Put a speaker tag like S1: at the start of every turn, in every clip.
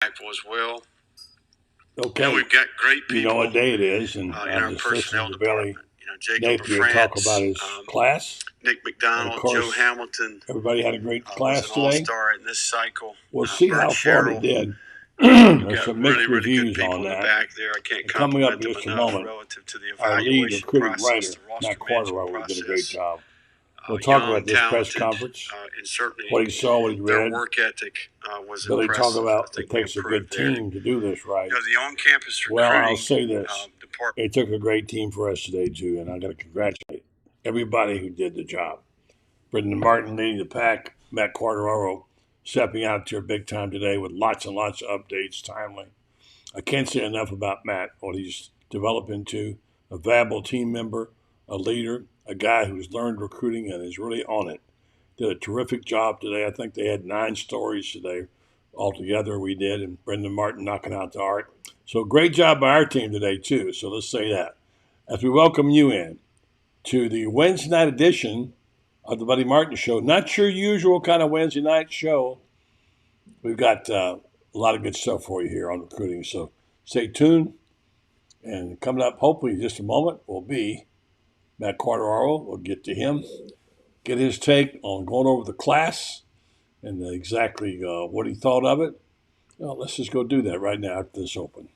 S1: as well.
S2: Okay.
S1: And we've got great people.
S2: You know what day it is, and
S1: in our personnel department.
S2: Jacob
S1: Napier
S2: Franz, talk about his class.
S1: Nick McDonald, Joe Hamilton.
S2: Everybody had a great class
S1: was an
S2: today.
S1: all-star in this cycle.
S2: We'll see how far they did.
S1: There's
S2: There's some mixed reviews on that.
S1: Back there. I can't
S2: coming up in just a moment,
S1: relative to the
S2: our lead recruiting writer, Matt Quartararo, did a great job. We'll talk about this press conference, what he saw, what he read.
S1: Their work ethic was
S2: Billy
S1: impressive.
S2: talk about it takes a good team to do this right.
S1: The on-campus recruiting,
S2: well, I'll say this. It took a great team for us today, too, and I got to congratulate everybody who did the job. Brendan Martin leading the pack, Matt Quartararo stepping out to big time today with lots and lots of updates, timely. I can't say enough about Matt, what he's developed into, a valuable team member, a leader, a guy who's learned recruiting and is really on it. Did a terrific job today. I think they had 9 stories today altogether we did, and Brendan Martin knocking out the art. So great job by our team today, too. So let's say that. As we welcome you in to the Wednesday night edition of the Buddy Martin Show. Not your usual kind of Wednesday night show. We've got a lot of good stuff for you here on recruiting. So stay tuned. And coming up, hopefully in just a moment, will be Matt Quartararo. We'll get to him, get his take on going over the class and exactly what he thought of it. Well, let's just go do that right now after this open.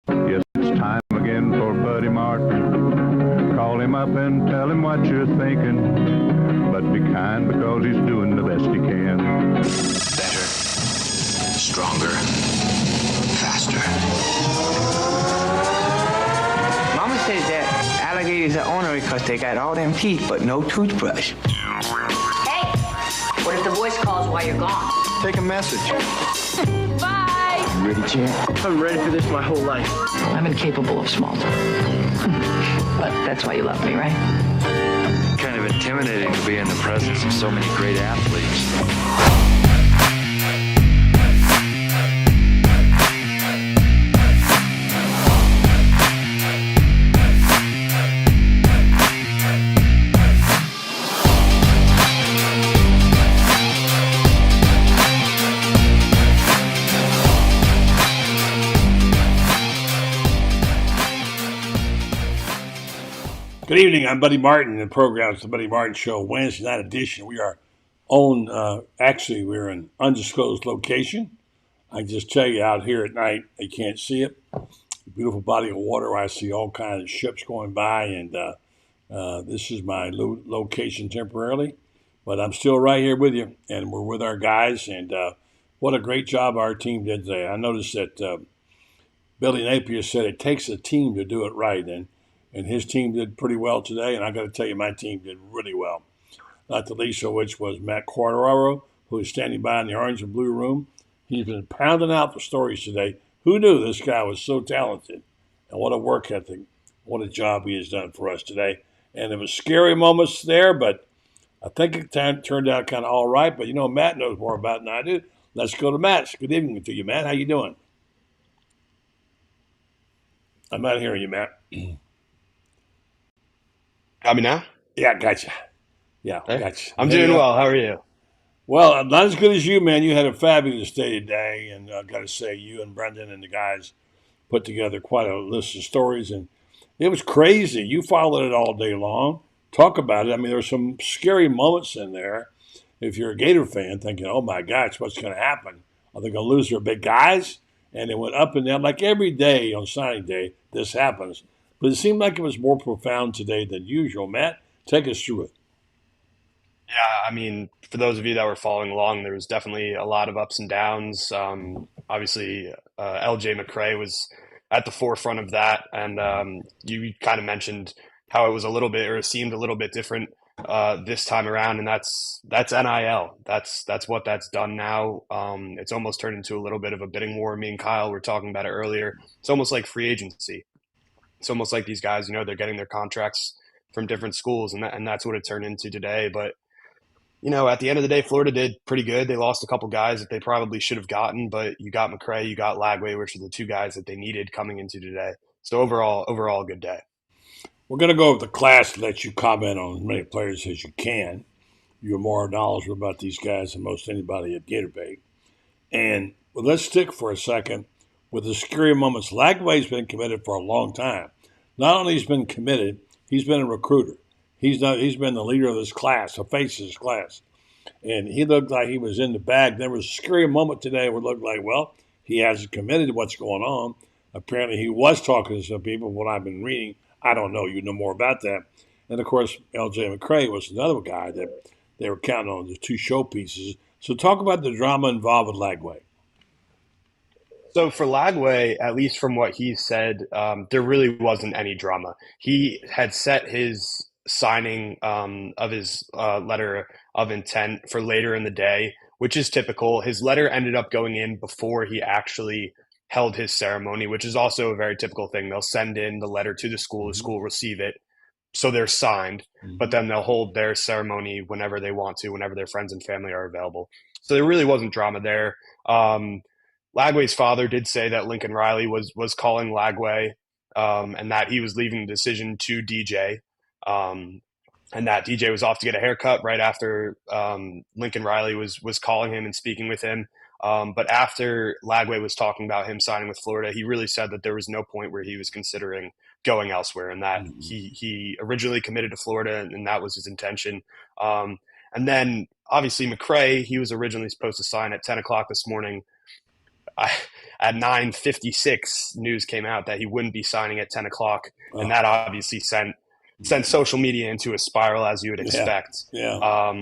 S3: Yes, it's time again for Buddy Martin. Call him up and tell him what you're thinking. But be kind because he's doing the best he can.
S4: Better, stronger, faster.
S5: Mama says that alligators are ornery because they got all them teeth but no toothbrush.
S6: Hey, what if the voice calls while you're gone?
S3: Take a message.
S6: Bye!
S3: You ready, champ?
S5: I'm ready for this my whole life.
S6: I'm incapable of small talk. But that's why you love me, right?
S7: Kind of intimidating to be in the presence of so many great athletes.
S2: Good evening. I'm Buddy Martin. The program is the Buddy Martin Show, Wednesday night edition. We are on, actually, we're in an undisclosed location. I can just tell you out here at night, you can't see it. Beautiful body of water. I see all kinds of ships going by, and this is my location temporarily. But I'm still right here with you, and we're with our guys, and what a great job our team did today. I noticed that Billy Napier said it takes a team to do it right, and his team did pretty well today, and I got to tell you, my team did really well. Not the least of which was Matt Quartararo, who is standing by in the orange and blue room. He's been pounding out the stories today. Who knew this guy was so talented? And what a work ethic. What a job he has done for us today. And there was scary moments there, but I think it turned out kind of all right. But, you know, Matt knows more about it than I do. Let's go to Matt. Good evening to you, Matt. How you doing? I'm not hearing you, Matt.
S8: Got me now?
S2: Yeah, gotcha. Yeah,
S8: hey,
S2: gotcha.
S8: I'm doing well. How are you?
S2: Well, not as good as you, man. You had a fabulous day today, and I've got to say, you and Brendan and the guys put together quite a list of stories, and it was crazy. You followed it all day long. Talk about it. I mean, there were some scary moments in there. If you're a Gator fan, thinking, oh, my gosh, what's going to happen? Are they going to lose their big guys? And it went up and down. Like every day on signing day, this happens. But it seemed like it was more profound today than usual. Matt, take us through it.
S8: Yeah, I mean, for those of you that were following along, there was definitely a lot of ups and downs. Obviously, LJ McCrae was at the forefront of that. And you kind of mentioned how it was a little bit, or it seemed a little bit different this time around. And that's NIL. That's what that's done now. It's almost turned into a little bit of a bidding war. Me and Kyle were talking about it earlier. It's almost like free agency. It's almost like these guys, you know, they're getting their contracts from different schools, and that's what it turned into today. But, you know, at the end of the day, Florida did pretty good. They lost a couple guys that they probably should have gotten, but you got McCrae, you got Lagway, which are the 2 guys that they needed coming into today. So overall, a good day.
S2: We're going to go over the class to let you comment on as many players as you can. You're more knowledgeable about these guys than most anybody at GatorBait. And Well, let's stick for a second with the scary moments. Lagway's been committed for a long time. Not only has he been committed, he's been a recruiter. He's been the leader of this class, the face of this class. And he looked like he was in the bag. There was a scary moment today where it looked like, well, he hasn't committed to what's going on. Apparently he was talking to some people, what I've been reading. I don't know. You know more about that. And, of course, L.J. McCrae was another guy that they were counting on, the two showpieces. So talk about the drama involved with Lagway.
S8: So for Lagway, at least from what he said, there really wasn't any drama. He had set his signing of his letter of intent for later in the day, which is typical. His letter ended up going in before he actually held his ceremony, which is also a very typical thing. They'll send in the letter to the school will receive it, so they're signed, but then they'll hold their ceremony whenever they want to, whenever their friends and family are available. So there really wasn't drama there. Lagway's father did say that Lincoln Riley was calling Lagway, and that he was leaving the decision to DJ, and that DJ was off to get a haircut right after Lincoln Riley was calling him and speaking with him. But after Lagway was talking about him signing with Florida, he really said that there was no point where he was considering going elsewhere, and that he originally committed to Florida, and that was his intention. And then obviously McCrae, he was originally supposed to sign at 10 o'clock this morning. At 9:56, news came out that he wouldn't be signing at 10 o'clock, and that obviously sent social media into a spiral, as you would expect.
S2: Yeah.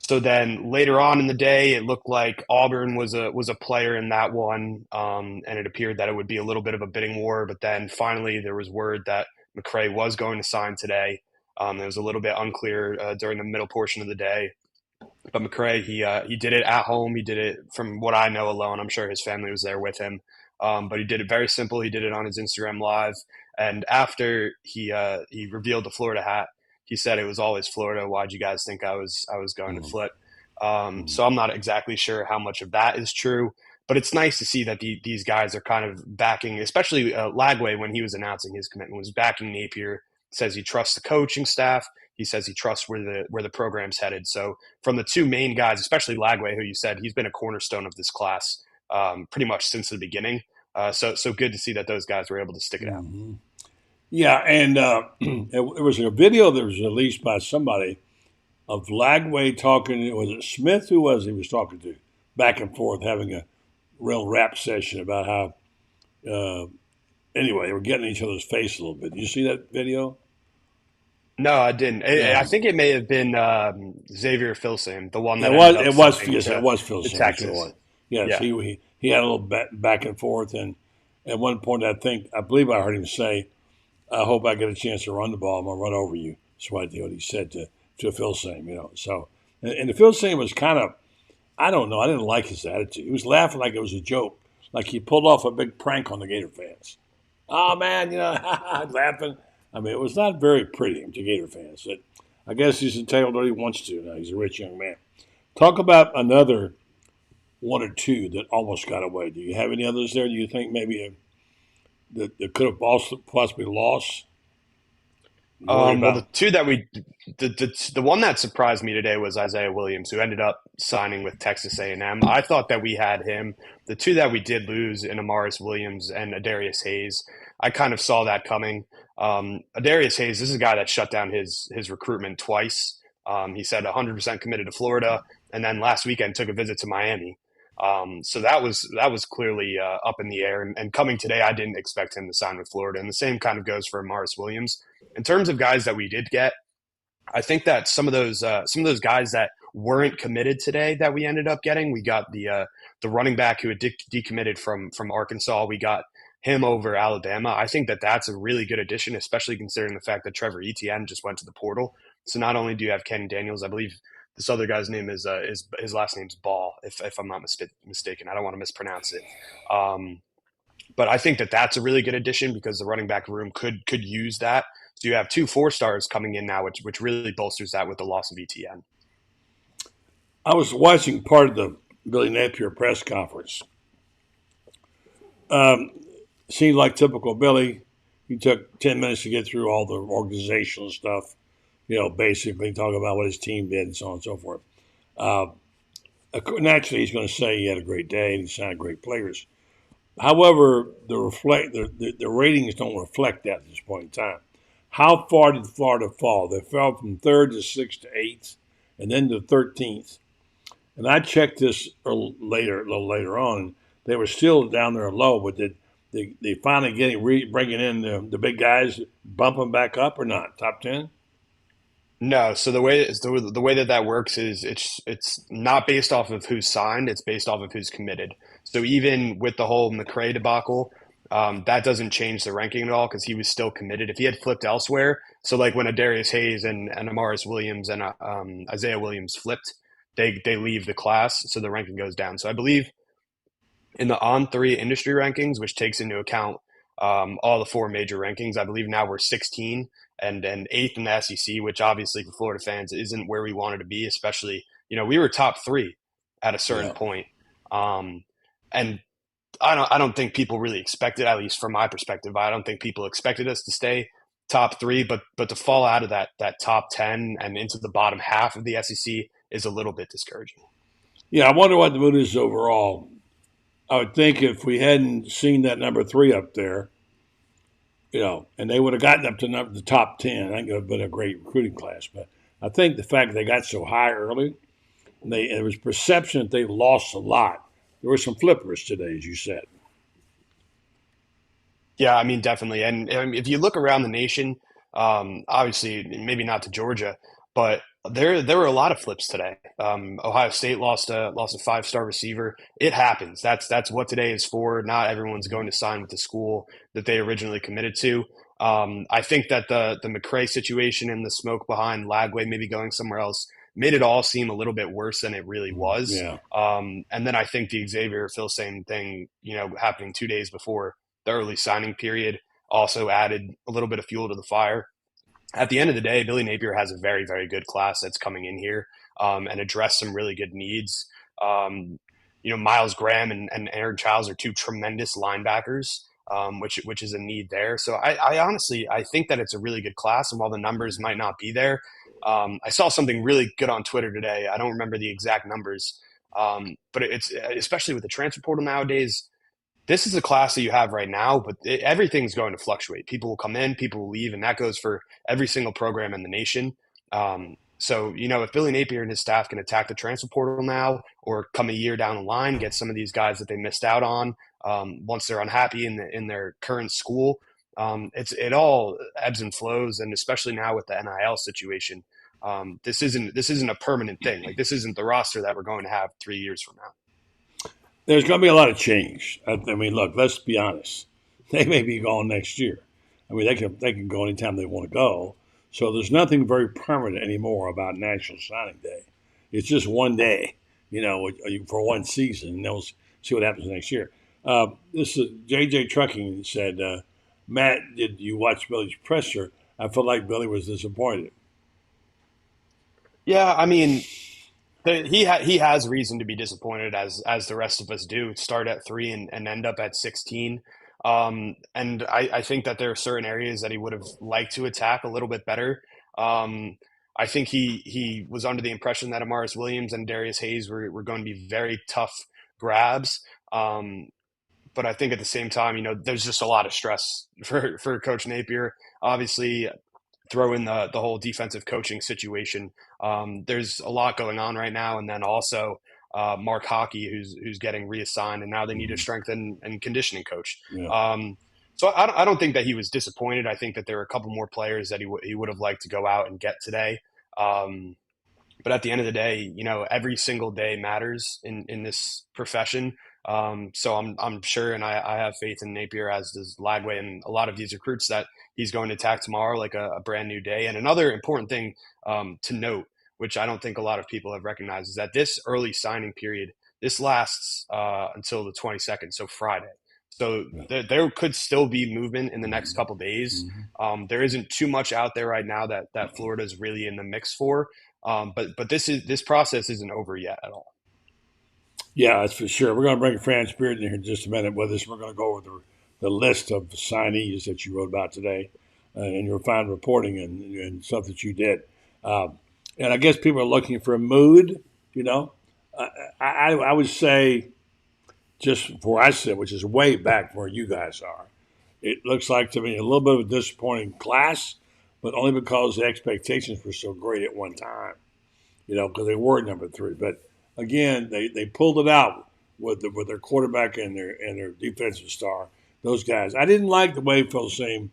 S8: So then later on in the day, it looked like Auburn was a player in that one, and it appeared that it would be a little bit of a bidding war. But then finally, there was word that McCrae was going to sign today. It was a little bit unclear during the middle portion of the day. But McCrae, he did it at home. He did it, from what I know, alone. I'm sure his family was there with him. But he did it very simple. He did it on his Instagram Live. And after he revealed the Florida hat, he said it was always Florida. Why'd you guys think I was going to flip? So I'm not exactly sure how much of that is true. But it's nice to see that these guys are kind of backing, especially Lagway, when he was announcing his commitment, was backing Napier. Says he trusts the coaching staff. He says he trusts where the program's headed. So from the two main guys, especially Lagway, who you said he's been a cornerstone of this class pretty much since the beginning. So good to see that those guys were able to stick it out.
S2: Yeah, and it was a video that was released by somebody of Lagway talking. Was it Smith? Who was he was talking to? Back and forth, having a real rap session about how. Anyway, they were getting in each other's face a little bit. Did you see that video?
S8: No, I didn't. I think it may have been Xavier Filsame, the one that
S2: it was Filsame.
S8: Texas.
S2: Yes, yeah. He had a little back and forth, and at one point, I believe I heard him say, "I hope I get a chance to run the ball. I'm gonna run over you." That's what he said to Filsame. So, and the Filsame was kind of, I don't know, I didn't like his attitude. He was laughing like it was a joke, like he pulled off a big prank on the Gator fans. Oh man, laughing. I mean, it was not very pretty to Gator fans. But I guess he's entitled to what he wants to. Now he's a rich young man. Talk about another one or two that almost got away. Do you have any others there? Do you think maybe that could have also possibly lost?
S8: Well, the two that the one that surprised me today was Isaiah Williams, who ended up signing with Texas A&M. I thought that we had him. The two that we did lose in Amaris Williams and Adarius Hayes, I kind of saw that coming. Adarius Hayes, this is a guy that shut down his recruitment twice. He said 100% committed to Florida, and then last weekend took a visit to Miami. So that was clearly up in the air. And coming today, I didn't expect him to sign with Florida. And the same kind of goes for Amaris Williams. In terms of guys that we did get, I think that some of those guys that weren't committed today that we ended up getting, we got the running back who had decommitted from Arkansas. We got him over Alabama. I think that that's a really good addition, especially considering the fact that Trevor Etienne just went to the portal. So not only do you have Kenny Daniels, I believe this other guy's name is his last name's Ball, if I'm not mistaken. I don't want to mispronounce it. But I think that that's a really good addition because the running back room could use that. So you have 2 4-stars coming in now, which really bolsters that with the loss of ETN.
S2: I was watching part of the Billy Napier press conference. Seemed like typical Billy. He took 10 minutes to get through all the organizational stuff, basically talking about what his team did and so on and so forth. naturally he's going to say he had a great day and he signed great players. However, the ratings don't reflect that at this point in time. How far did Florida fall? They fell from 3rd to 6th to 8th, and then to 13th. And I checked this a little later on. They were still down there low, but did they finally bringing in the big guys, bump them back up or not? Top 10?
S8: No, so the way that works is it's not based off of who's signed, it's based off of who's committed. So even with the whole McCrae debacle, that doesn't change the ranking at all because he was still committed. If he had flipped elsewhere, so like when Adarius Hayes and Amaris Williams and Isaiah Williams flipped, they leave the class, so the ranking goes down. So I believe in the On3 industry rankings, which takes into account all the 4 major rankings, I believe now we're 16 and 8th in the SEC, which obviously for Florida fans isn't where we wanted to be, especially, we were top 3 at a certain point. And I don't think people really expected, at least from my perspective, I don't think people expected us to stay top 3, but to fall out of that top 10 and into the bottom half of the SEC is a little bit discouraging.
S2: Yeah, I wonder what the mood is overall. I would think if we hadn't seen that number 3 up there, and they would have gotten up to the top 10, I think it would have been a great recruiting class. But I think the fact that they got so high early, and there was perception that they lost a lot. There were some flippers today, as you said.
S8: Yeah, I mean, definitely. And if you look around the nation, obviously, maybe not to Georgia, but there were a lot of flips today. Ohio State lost a 5-star receiver. It happens. That's what today is for. Not everyone's going to sign with the school that they originally committed to. I think that the McCrae situation and the smoke behind Lagway maybe going somewhere else made it all seem a little bit worse than it really was.
S2: Yeah.
S8: And then I think the Xavier Filsaime thing, happening 2 days before the early signing period also added a little bit of fuel to the fire. At the end of the day, Billy Napier has a very, very good class that's coming in here and addressed some really good needs. Miles Graham and Aaron Childs are 2 tremendous linebackers, which is a need there. So I honestly think that it's a really good class, and while the numbers might not be there, I saw something really good on Twitter today. I don't remember the exact numbers, but it's especially with the transfer portal nowadays. This is a class that you have right now, but everything's going to fluctuate. People will come in, people will leave, and that goes for every single program in the nation. So, if Billy Napier and his staff can attack the transfer portal now or come a year down the line, get some of these guys that they missed out on once they're unhappy in their current school, it all ebbs and flows, and especially now with the NIL situation, this isn't a permanent thing. Like, this isn't the roster that we're going to have 3 years from now.
S2: There's going to be a lot of change. I mean, look, let's be honest. They may be gone next year. I mean, they can go anytime they want to go. So there's nothing very permanent anymore about National Signing Day. It's just one day, for one season, and they'll see what happens next year. This is JJ Trucking said, Matt, did you watch Billy's presser? I felt like Billy was disappointed.
S8: Yeah, I mean, he has reason to be disappointed, as the rest of us do. Start at 3 and end up at 16. And I think that there are certain areas that he would have liked to attack a little bit better. I think he was under the impression that Amaris Williams and Darius Hayes were going to be very tough grabs. But I think at the same time, there's just a lot of stress for Coach Napier. Obviously, throw in the whole defensive coaching situation. There's a lot going on right now, and then also Mark Hockey, who's getting reassigned, and now they need a strength and conditioning coach.
S2: Yeah.
S8: So I don't think that he was disappointed. I think that there were a couple more players that he would have liked to go out and get today. But at the end of the day, every single day matters in this profession. So I'm sure, and I have faith in Napier, as does Lagway and a lot of these recruits, that he's going to attack tomorrow like a brand new day. And another important thing to note, which I don't think a lot of people have recognized, is that this early signing period, this lasts until the 22nd, so Friday. So there could still be movement in the next couple days. There isn't too much out there right now that Florida is really in the mix for. But this process isn't over yet at all.
S2: Yeah, that's for sure. We're going to bring Franz in here in just a minute with us. We're going to go over the list of signees that you wrote about today and your fine reporting and stuff that you did. And I guess people are looking for a mood, I would say, just where I sit, which is way back where you guys are, it looks like to me a little bit of a disappointing class, but only because the expectations were so great at one time, because they were number 3. But again, they pulled it out with their quarterback and their defensive star. Those guys. I didn't like the way Phil Same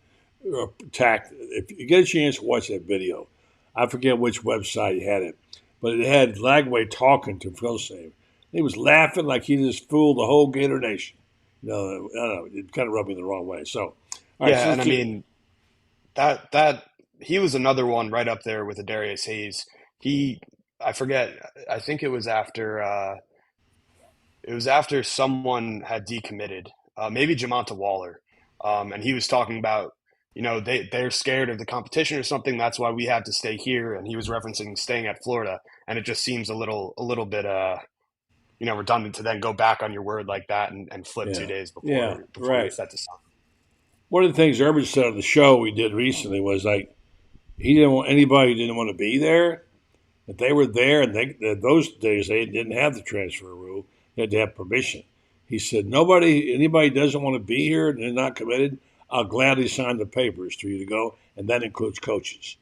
S2: attacked. If you get a chance to watch that video, I forget which website had it, but it had Lagway talking to Phil Same. He was laughing like he just fooled the whole Gator Nation. I don't know. It kind of rubbed me the wrong way. So, all right,
S8: yeah, and I mean that he was another one right up there with Darius Hayes. I forget. I think it was after someone had decommitted, maybe Jamonta Waller, and he was talking about they're scared of the competition or something. That's why we have to stay here, and he was referencing staying at Florida, and it just seems a little bit redundant to then go back on your word like that and flip 2 days before you're set to sign.
S2: One of the things Urban said on the show we did recently was like he didn't want anybody who didn't want to be there. If they were there, and those days they didn't have the transfer rule, they had to have permission. He said, anybody doesn't want to be here and they're not committed, I'll gladly sign the papers for you to go, and that includes coaches.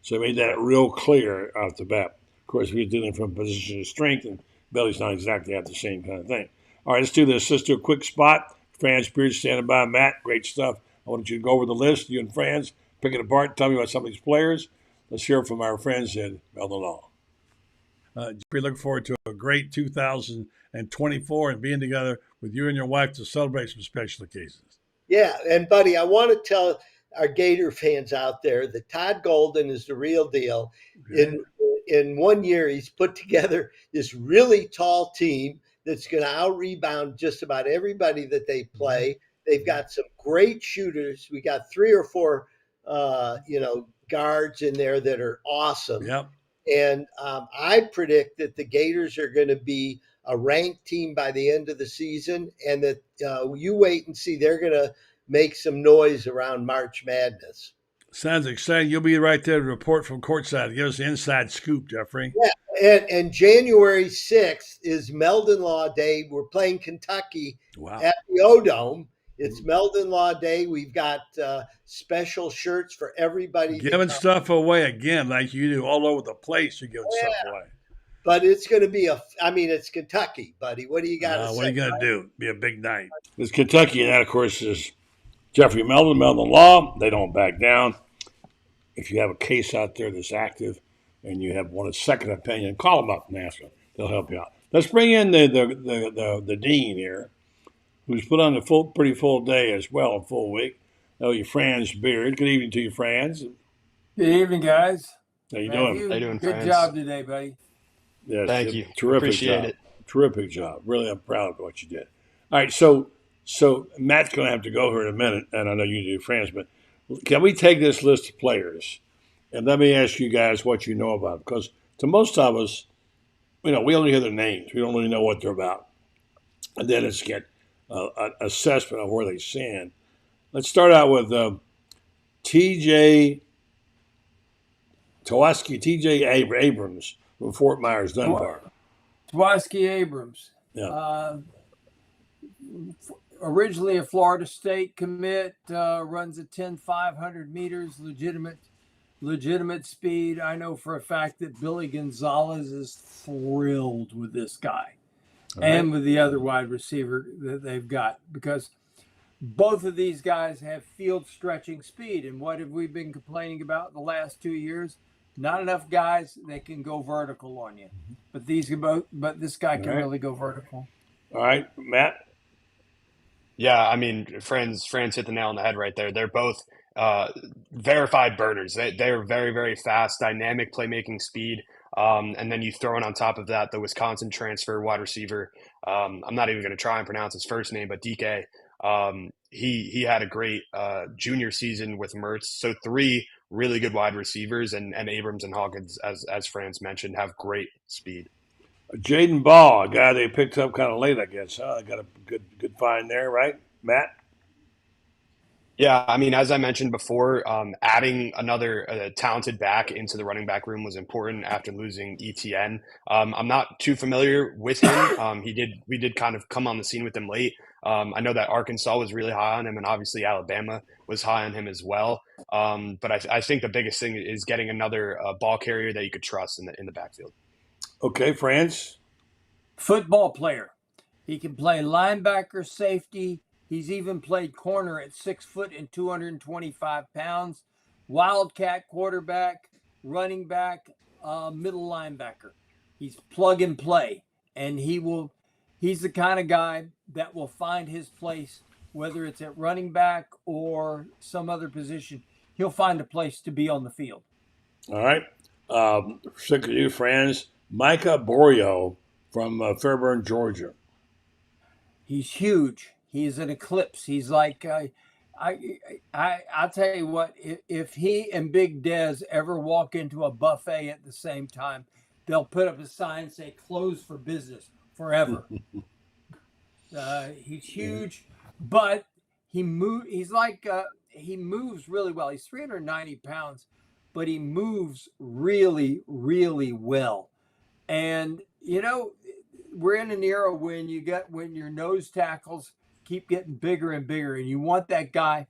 S2: So he made that real clear off the bat. Of course, we're dealing from a position of strength, and Belly's not exactly at the same kind of thing. All right, let's do this. Let's do a quick spot. Franz Beard standing by. Matt, great stuff. I want you to go over the list, you and Franz, pick it apart, tell me about some of these players. Let's hear from our friends in Illinois. We look forward to a great 2024 and being together with you and your wife to celebrate some special occasions.
S9: Yeah, and buddy, I want to tell our Gator fans out there that Todd Golden is the real deal. Okay. In 1 year, he's put together this really tall team that's going to out-rebound just about everybody that they play. They've got some great shooters. We got 3 or 4, guards in there that are awesome.
S2: Yep.
S9: And I predict that the Gators are going to be a ranked team by the end of the season, and that you wait and see. They're going to make some noise around March Madness.
S2: Sounds exciting. You'll be right there to report from courtside. Give us the inside scoop, Jeffrey.
S9: Yeah, and January 6th is Meldon Law Day. We're playing Kentucky at the O-Dome. It's Meldon Law Day. We've got special shirts for everybody.
S2: Giving stuff away again like you do all over the place. You're giving stuff away.
S9: But it's going to be it's Kentucky, buddy. What do you got to say?
S2: What are you going to do? Be a big night. It's Kentucky, and that, of course, is Jeffrey Meldon Law. They don't back down. If you have a case out there that's active and you have a second opinion, call them up and ask them. They'll help you out. Let's bring in the dean here, who's put on a pretty full day as well, a full week. Your Franz Beard. Good evening to you, Franz.
S10: Good evening, guys.
S2: How you doing?
S8: How you doing,
S10: Good
S8: Franz?
S10: job today, buddy.
S2: Yes,
S8: thank you.
S2: Terrific
S8: Appreciate
S2: job.
S8: it.
S2: Terrific job. Really, I'm proud of what you did. All right, so Matt's going to have to go here in a minute, and I know you do, Franz, but can we take this list of players and let me ask you guys what you know about them? Because to most of us, we only hear their names. We don't really know what they're about. And then it's get an assessment of where they stand. Let's start out with TJ Abrams from Fort Myers, Dunbar.
S10: Twoski Abrams.
S2: Yeah.
S10: Originally a Florida State commit, runs a 10,500 meters, legitimate speed. I know for a fact that Billy Gonzalez is thrilled with this guy and with the other wide receiver that they've got, because both of these guys have field stretching speed. And what have we been complaining about the last 2 years? Not enough guys that can go vertical on you. But this guy can really go vertical.
S2: All right, Matt.
S8: Yeah, I mean, Franz hit the nail on the head right there. They're both verified burners. They're very, very fast, dynamic playmaking speed. And then you throw in on top of that the Wisconsin transfer wide receiver. I'm not even going to try and pronounce his first name, but DK. He had a great junior season with Mertz. So 3 really good wide receivers, and Abrams and Hawkins, as Franz mentioned, have great speed.
S2: Jaden Ball, a guy they picked up kind of late, I guess. They got a good find there, right, Matt?
S8: Yeah, I mean, as I mentioned before, adding another talented back into the running back room was important after losing ETN. I'm not too familiar with him. We did kind of come on the scene with him late. I know that Arkansas was really high on him, and obviously Alabama was high on him as well. But I think the biggest thing is getting another ball carrier that you could trust in the backfield.
S2: Okay, Franz.
S10: Football player. He can play linebacker, safety. He's even played corner at 6 foot and 225 pounds. Wildcat quarterback, running back, middle linebacker. He's plug and play, and he's the kind of guy that will find his place, whether it's at running back or some other position. He'll find a place to be on the field.
S2: All right. Stick with you, Franz. Micah Borio from Fairburn, Georgia.
S10: He's huge. He's an eclipse. He's like, I'll tell you what, if he and Big Dez ever walk into a buffet at the same time, they'll put up a sign say closed for business forever. He's huge, but he moves really well. He's 390 pounds, but he moves really, really well. And, we're in an era when your nose tackles keep getting bigger and bigger, and you want that guy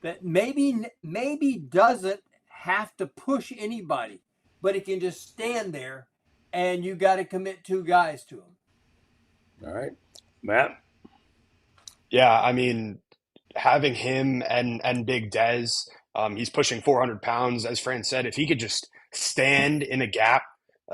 S10: that maybe doesn't have to push anybody, but he can just stand there, and you got to commit 2 guys to him.
S2: All right. Matt?
S8: Yeah, I mean, having him and Big Dez, he's pushing 400 pounds. As Fran said, if he could just stand in a gap,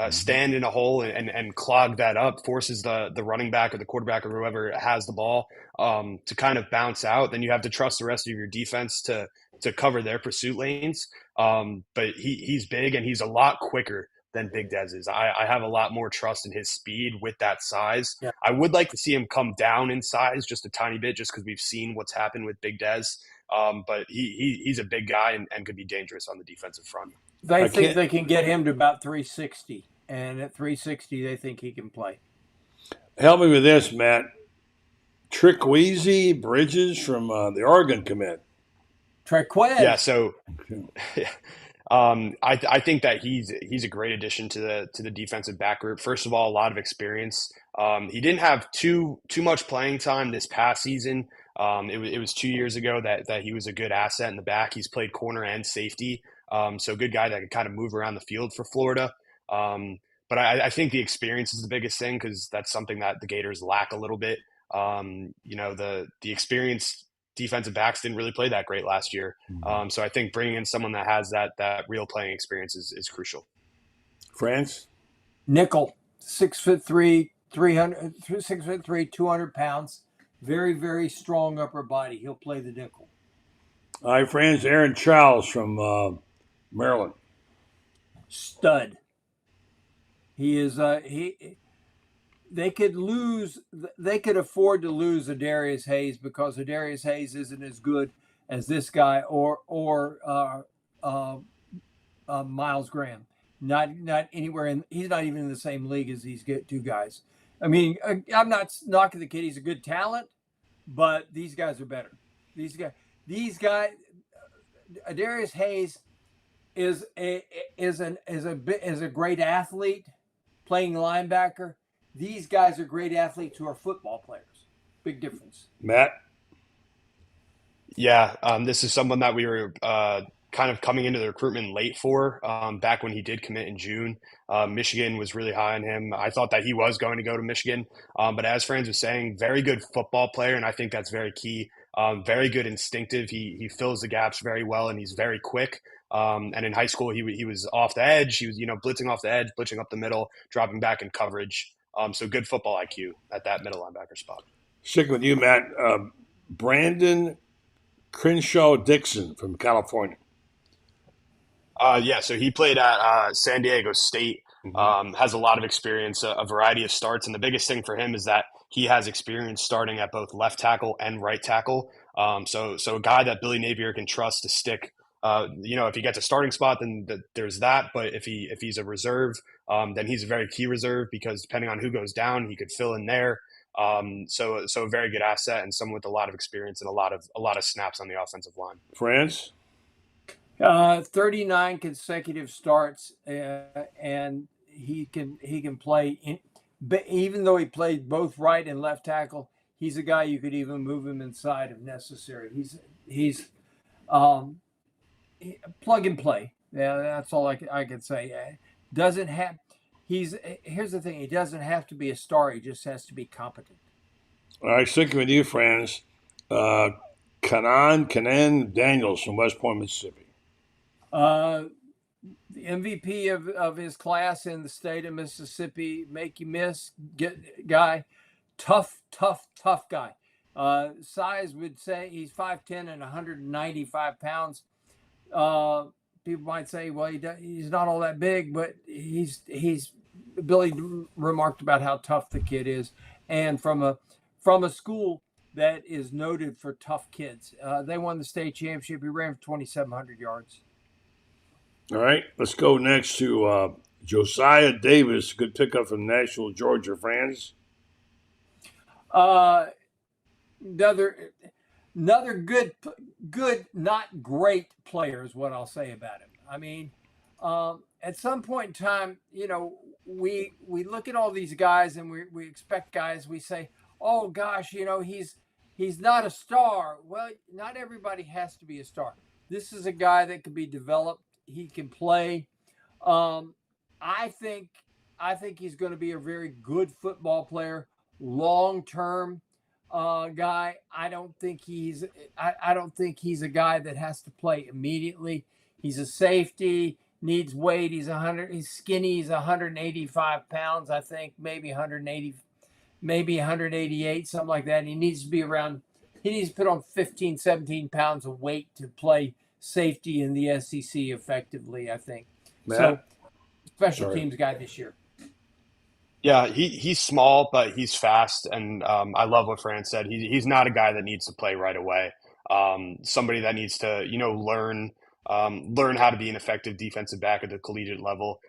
S8: stand in a hole and clog that up, forces the running back or the quarterback or whoever has the ball to kind of bounce out, then you have to trust the rest of your defense to cover their pursuit lanes. But he's big and he's a lot quicker than Big Dez is. I have a lot more trust in his speed with that size.
S10: Yeah.
S8: I would like to see him come down in size just a tiny bit, just because we've seen what's happened with Big Dez. But he's a big guy and could be dangerous on the defensive front.
S10: They think they can get him to about 360, and at 360, they think he can play.
S2: Help me with this, Matt. Trickweezy Bridges from the Oregon commit.
S10: Triquez.
S8: Yeah, so I think that he's a great addition to the defensive back group. First of all, a lot of experience. He didn't have too much playing time this past season. It was 2 years ago that he was a good asset in the back. He's played corner and safety. So good guy that can kind of move around the field for Florida. But I think the experience is the biggest thing, because that's something that the Gators lack a little bit. The experienced defensive backs didn't really play that great last year. So I think bringing in someone that has that real playing experience is crucial.
S2: Franz?
S10: Nickel, 6'3", 200 pounds. Very, very strong upper body. He'll play the nickel.
S2: All right, Franz. Aaron Charles from Maryland.
S10: Stud. He is they could afford to lose Adarius Hayes, because Adarius Hayes isn't as good as this guy or Miles Graham. Not anywhere in. He's not even in the same league as these 2 guys. I mean, I'm not knocking the kid. He's a good talent, but these guys are better. These guys. Adarius Hayes is a great athlete playing linebacker. These guys are great athletes who are football players. Big difference.
S2: Matt?
S8: Yeah, this is someone that we were kind of coming into the recruitment late for, back when he did commit in June. Michigan was really high on him. I thought that he was going to go to Michigan. But as Franz was saying, very good football player, and I think that's very key. Very good instinctive. He fills the gaps very well, and he's very quick. And in high school, he was off the edge. He was, blitzing off the edge, blitzing up the middle, dropping back in coverage. So good football IQ at that middle linebacker spot.
S2: Stick with you, Matt. Brandon Crenshaw Dixon from California.
S8: Yeah, so he played at San Diego State, has a lot of experience, a variety of starts. And the biggest thing for him is that he has experience starting at both left tackle and right tackle. So a guy that Billy Napier can trust to stick. If he gets a starting spot, then there's that. But if he's a reserve, then he's a very key reserve, because depending on who goes down, he could fill in there. So a very good asset and someone with a lot of experience and a lot of snaps on the offensive line.
S2: Franz?
S10: 39 consecutive starts, and he can play. But even though he played both right and left tackle, he's a guy you could even move him inside if necessary. He's plug and play. Yeah, that's all I can say. Doesn't have. Here's the thing. He doesn't have to be a star. He just has to be competent.
S2: All right, sticking with you, Franz. Kanan Daniels from West Point, Mississippi.
S10: The MVP of his class in the state of Mississippi, make you miss guy, tough guy. Size would say he's 5'10" and 195 pounds. People might say, well, he's not all that big, but he's Billy remarked about how tough the kid is, and from a school that is noted for tough kids. They won the state championship. He ran for 2,700 yards.
S2: All right, let's go next to Josiah Davis. Good pickup from Nashville, Georgia. Franz?
S10: Another good, not great player is what I'll say about him. I mean, at some point in time, we look at all these guys and we expect guys. We say, oh gosh, he's not a star. Well, not everybody has to be a star. This is a guy that can be developed. He can play. I think he's going to be a very good football player, long-term guy. I don't think he's a guy that has to play immediately. He's a safety, needs weight. He's skinny. He's 185 pounds, I think, maybe 188, something like that. And he needs to put on 15, 17 pounds of weight to play safety in the SEC effectively, I think.
S2: Matt?
S10: So, special teams guy this year.
S8: Yeah, he's small, but he's fast, and I love what Franz said. He's not a guy that needs to play right away. Somebody that needs to, learn how to be an effective defensive back at the collegiate level.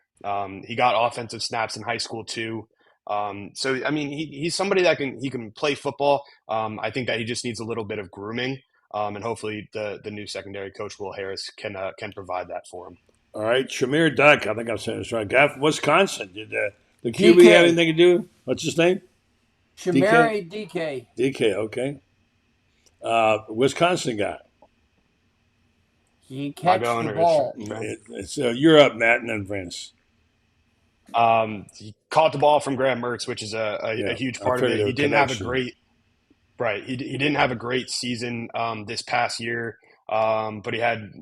S8: He got offensive snaps in high school too. So I mean, he's somebody that can play football. I think that he just needs a little bit of grooming, and hopefully the new secondary coach Will Harris can provide that for him.
S2: All right, Shamir Duck. I think I'm saying this right. Guy from Wisconsin. Did the QB have anything to do? What's his name?
S10: Shamir DK.
S2: DK. Okay. Wisconsin guy.
S10: He can catch the ball.
S2: So you're up, Matt, and then Vince.
S8: He caught the ball from Graham Mertz, which is a huge part of it. He didn't have a great He didn't have a great season this past year, but he had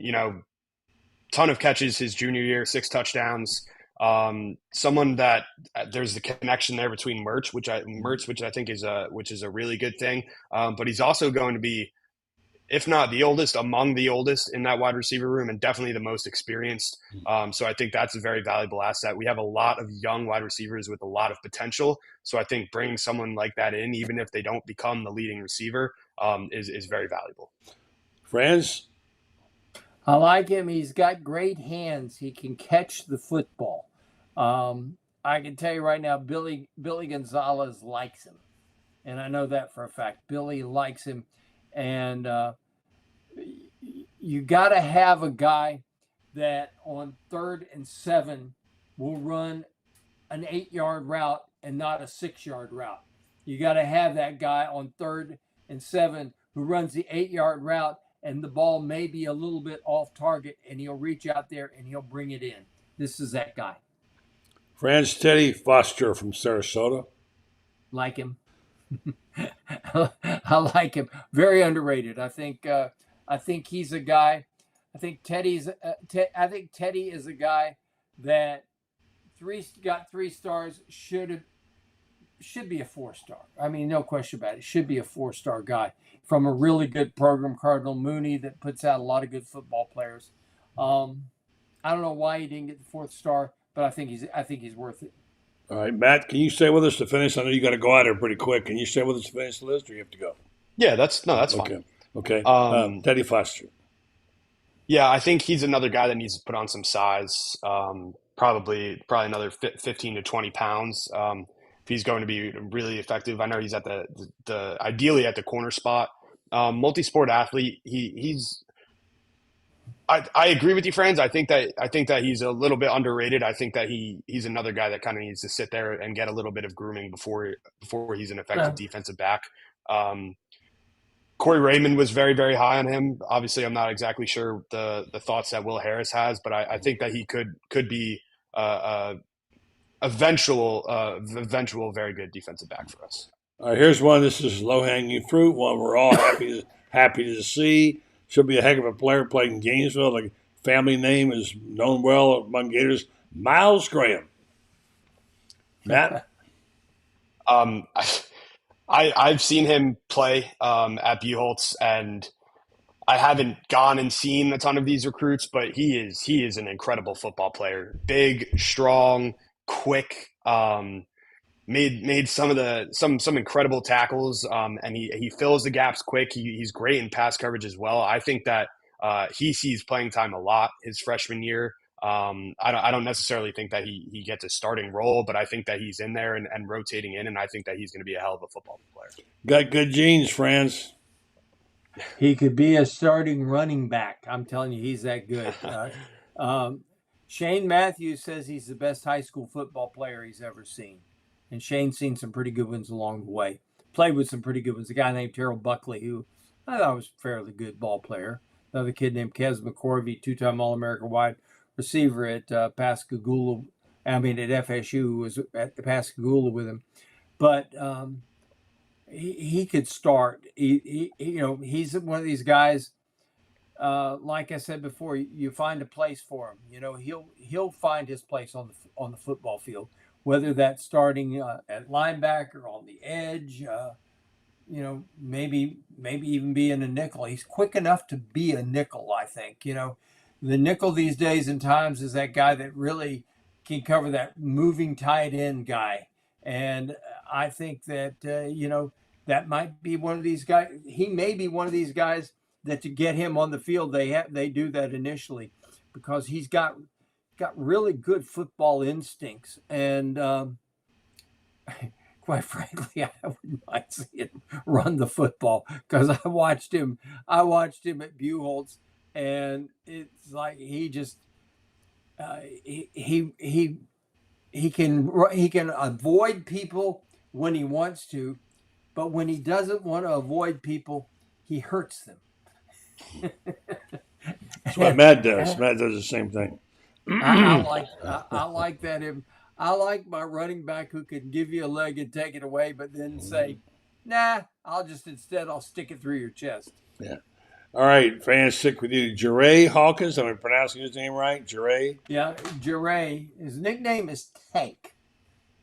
S8: ton of catches his junior year, 6 touchdowns. Someone that there's the connection there between Mertz, which I think is a really good thing. But he's also going to be, if not the oldest, among the oldest in that wide receiver room, and definitely the most experienced. So I think that's a very valuable asset. We have a lot of young wide receivers with a lot of potential. So I think bringing someone like that in, even if they don't become the leading receiver, is very valuable.
S2: Franz?
S10: I like him. He's got great hands. He can catch the football. I can tell you right now, Billy Gonzalez likes him. And I know that for a fact. Billy likes him. And you got to have a guy that on 3rd and 7 will run an 8-yard route and not a 6-yard route. You got to have that guy on 3rd and 7 who runs the 8-yard route, and the ball may be a little bit off target, and he'll reach out there and he'll bring it in. This is that guy.
S2: Franz Teddy Foster from Sarasota.
S10: Like him. I like him. Very underrated. I think he's a guy. I think Teddy is a guy that got 3 stars. Should be a 4-star. I mean, no question about it. Should be a 4-star guy from a really good program, Cardinal Mooney, that puts out a lot of good football players. I don't know why he didn't get the 4th star, but I think he's worth it.
S2: All right, Matt, can you stay with us to finish? I know you got to go out here pretty quick. Can you stay with us to finish the list, or you have to go?
S8: Yeah, that's fine.
S2: Okay. Teddy Foster.
S8: Yeah, I think he's another guy that needs to put on some size. Probably another 15 to 20 pounds. he's going to be really effective. I know he's at the ideally at the corner spot. Multi-sport athlete. I agree with you, Franz. I think that he's a little bit underrated. I think that he's another guy that kind of needs to sit there and get a little bit of grooming before he's an effective defensive back. Corey Raymond was very, very high on him. Obviously, I'm not exactly sure the thoughts that Will Harris has, but I think that he could be eventual very good defensive back for us.
S2: All right, here's one. This is low-hanging fruit. One we're all happy to see. Should be a heck of a player. Played in Gainesville. The family name is known well among Gators. Miles Graham. Matt?
S8: I've seen him play at Buchholz, and I haven't gone and seen a ton of these recruits, but he is an incredible football player. Big, strong, quick. Made some incredible tackles, and he fills the gaps quick. He's great in pass coverage as well. I think that he sees playing time a lot his freshman year. I don't necessarily think that he gets a starting role, but I think that he's in there and rotating in, and I think that he's going to be a hell of a football player.
S2: Got good genes, Franz.
S10: He could be a starting running back. I'm telling you, he's that good. Shane Matthews says he's the best high school football player he's ever seen. And Shane's seen some pretty good ones along the way. Played with some pretty good ones. A guy named Terrell Buckley, who I thought was a fairly good ball player. Another kid named Kez McCorvey, two-time All-America wide receiver at Pascagoula. At FSU, who was at the Pascagoula with him. But he could start. He's one of these guys. Like I said before, you find a place for him. He'll find his place on the football field, whether that's starting at linebacker, on the edge, maybe even being a nickel. He's quick enough to be a nickel, I think. The nickel these days and times is that guy that really can cover that moving tight end guy. And I think that, that might be one of these guys. He may be one of these guys that to get him on the field, they do that initially because he's got really good football instincts. And quite frankly, I wouldn't mind seeing him run the football because I watched him at Buchholz, and it's like he just he can avoid people when he wants to, but when he doesn't want to avoid people, he hurts them.
S2: That's what Matt does. Matt does the same thing.
S10: I like that. I like my running back who can give you a leg and take it away, but then say, "Nah, I'll stick it through your chest."
S2: Yeah. All right, Franz, stick with you. Jeray Hawkins. Am I pronouncing his name right? Jeray.
S10: Yeah, Jeray. His nickname is Tank.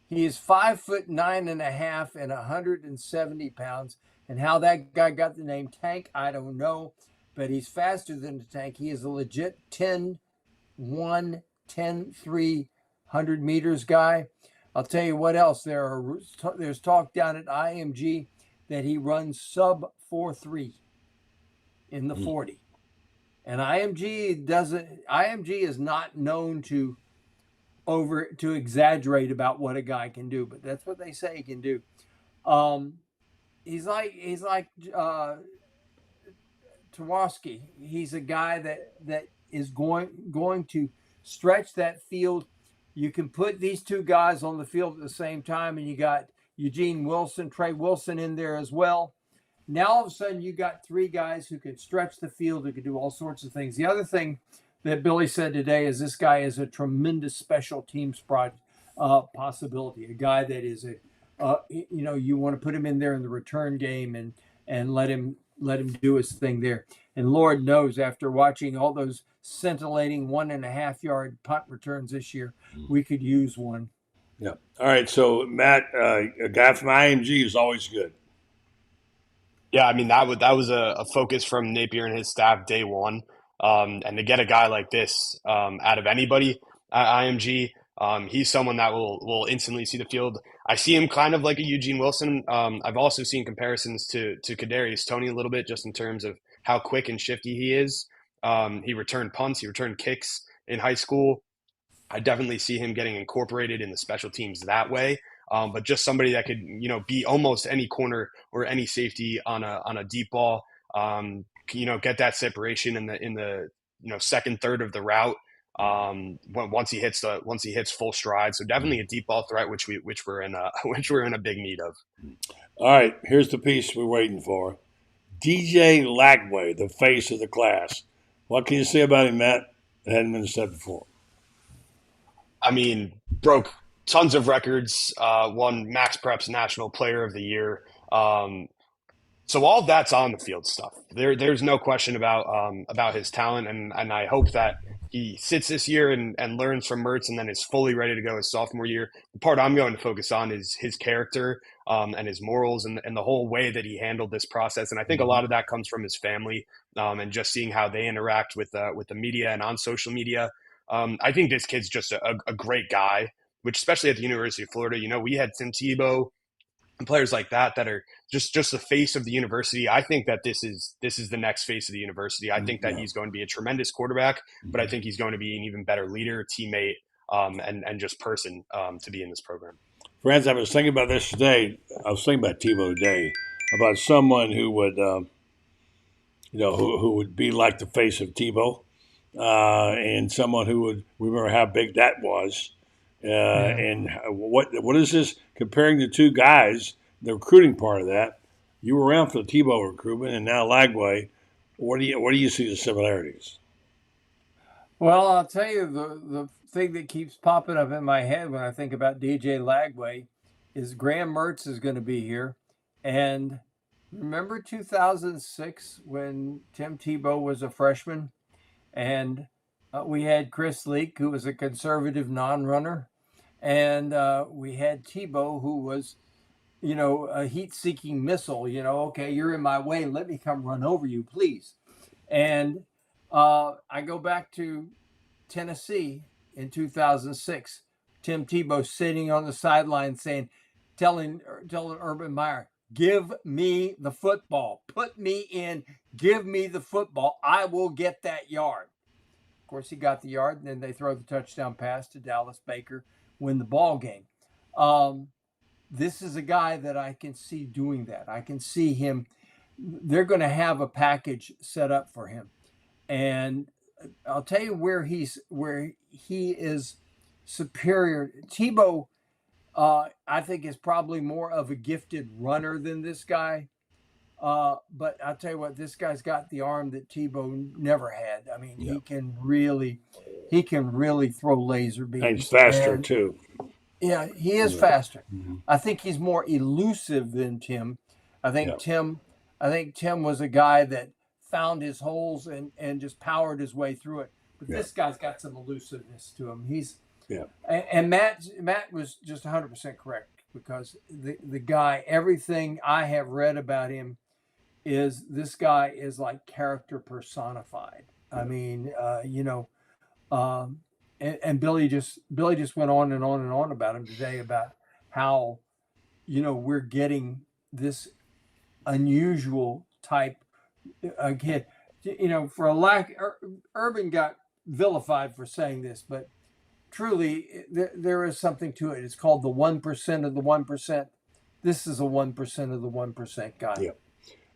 S10: He is 5'9.5" and 170 pounds. And how that guy got the name Tank, I don't know. But he's faster than the Tank. He is a legit 10-1, 10-3, 100 meters guy. I'll tell you what else. There's talk down at IMG that he runs sub 4.3 in the 40. And IMG is not known to exaggerate about what a guy can do, but that's what they say he can do. He's like Tawaski. He's a guy that is going to stretch that field. You can put these two guys on the field at the same time, and you got Eugene Wilson, Trey Wilson in there as well. Now all of a sudden you got three guys who can stretch the field, who can do all sorts of things. The other thing that Billy said today is this guy is a tremendous special teams possibility. A guy that is you want to put him in there in the return game and let him do his thing there. And Lord knows, after watching all those scintillating 1.5-yard punt returns this year, we could use one.
S2: Yeah. All right. So Matt, a guy from IMG is always good.
S8: Yeah, I mean that was a focus from Napier and his staff day one, and to get a guy like this out of anybody at IMG, he's someone that will instantly see the field. I see him kind of like a Eugene Wilson. I've also seen comparisons to Kadarius Toney a little bit, just in terms of how quick and shifty he is. He returned punts, he returned kicks in high school. I definitely see him getting incorporated in the special teams that way. but just somebody that could, be almost any corner or any safety on a deep ball. Get that separation in the second third of the route. Once he hits full stride, so definitely a deep ball threat, which we're in a big need of.
S2: All right, here's the piece we're waiting for. DJ Lagway, the face of the class. What can you say about him, Matt? That hadn't been said before.
S8: I mean, broke tons of records. Won Max Prep's National Player of the Year. So all that's on the field stuff. There's no question about his talent, and I hope that he sits this year and learns from Mertz and then is fully ready to go his sophomore year. The part I'm going to focus on is his character and his morals and the whole way that he handled this process. And I think a lot of that comes from his family and just seeing how they interact with the media and on social media. I think this kid's just a great guy, which especially at the University of Florida, we had Tim Tebow and players like that are just the face of the university. I think that this is the next face of the university. I think that he's going to be a tremendous quarterback, but I think he's going to be an even better leader, teammate, and just person to be in this program.
S2: Franz, I was thinking about this today. I was thinking about Tebow today, about someone who would, who would be like the face of Tebow, and someone who would remember how big that was. And what is this comparing the two guys, the recruiting part of that? You were around for the Tebow recruitment and now Lagway. Where do you see the similarities?
S10: Well, I'll tell you, the thing that keeps popping up in my head when I think about DJ Lagway is Graham Mertz is going to be here. And remember 2006 when Tim Tebow was a freshman and we had Chris Leak, who was a conservative non-runner, and we had Tebow, who was, a heat-seeking missile. Okay, you're in my way. Let me come run over you, please. And I go back to Tennessee in 2006. Tim Tebow sitting on the sideline telling Urban Meyer, "Give me the football. Put me in. Give me the football. I will get that yard." Of course, he got the yard, and then they throw the touchdown pass to Dallas Baker, win the ball game. This is a guy that I can see doing that. I can see him. They're going to have a package set up for him. And I'll tell you where he is superior. Tebow, I think, is probably more of a gifted runner than this guy. But I'll tell you what, this guy's got the arm that Tebow never had. I mean, he can really throw laser beams.
S2: And he's faster too.
S10: Yeah, he is faster. Mm-hmm. I think he's more elusive than Tim. I think Tim was a guy that found his holes and just powered his way through it. But this guy's got some elusiveness to him. And Matt was just 100% correct, because the guy, everything I have read about him is this guy is like character personified. I mean, and Billy just went on and on and on about him today, about how, we're getting this unusual type kid. For a lack, Urban got vilified for saying this, but truly there is something to it. It's called the 1% of the 1%. This is a 1% of the 1% guy.
S2: Yeah.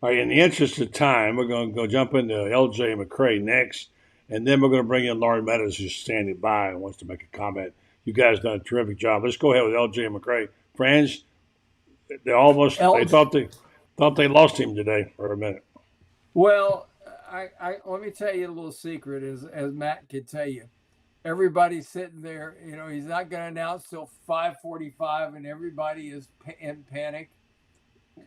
S2: All right, in the interest of time, we're going to go jump into LJ McCrae next, and then we're going to bring in Loren Meadows, who's standing by and wants to make a comment. You guys done a terrific job. Let's go ahead with LJ McCrae. Franz, they thought they lost him today for a minute.
S10: Well, I let me tell you a little secret, as Matt could tell you. Everybody's sitting there, he's not going to announce till 5:45, and everybody is in panic.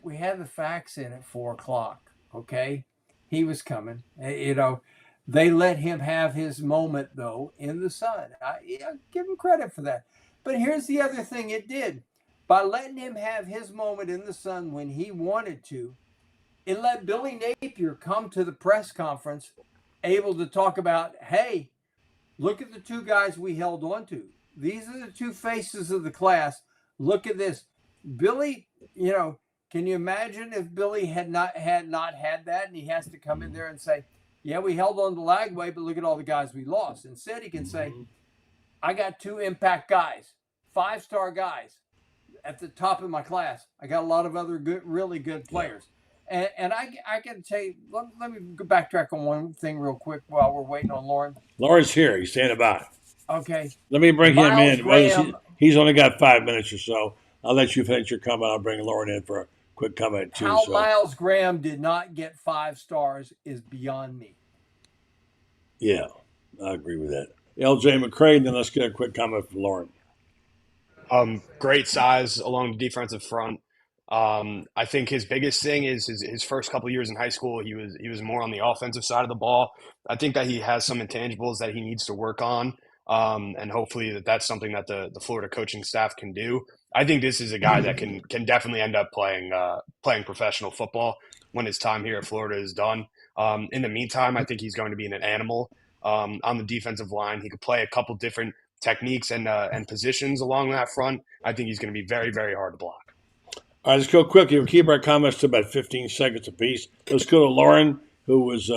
S10: We had the facts in at 4:00. Okay, he was coming. They let him have his moment though in the sun. I give him credit for that. But here's the other thing it did: by letting him have his moment in the sun when he wanted to, it let Billy Napier come to the press conference, able to talk about, hey, look at the two guys we held on to. These are the two faces of the class. Look at this, Billy. Can you imagine if Billy had not had that, and he has to come in there and say, yeah, we held on to Lagway, but look at all the guys we lost. Instead, he can say, I got two impact guys, 5-star guys. at the top of my class. I got a lot of other really good players. And I got to tell you, let me go backtrack on one thing real quick while we're waiting on Loren.
S2: Loren's here. He's standing by.
S10: Okay.
S2: Let me bring him in.
S10: Graham,
S2: He's only got 5 minutes or so. I'll let you finish your comment. I'll bring Loren in for a quick comment, too.
S10: How Miles Graham did not get 5 stars is beyond me.
S2: Yeah, I agree with that. LJ McCrae, and then let's get a quick comment from Loren.
S8: Great size along the defensive front. I think his biggest thing is his first couple of years in high school, he was more on the offensive side of the ball. I think that he has some intangibles that he needs to work on, and hopefully that's something that the Florida coaching staff can do. I think this is a guy that can definitely end up playing professional football when his time here at Florida is done. In the meantime, I think he's going to be an animal on the defensive line. He could play a couple different techniques and positions along that front. I think he's going to be very, very hard to block.
S2: All right, let's go quickly. We'll keep our comments to about 15 seconds apiece. Let's go to Loren, who was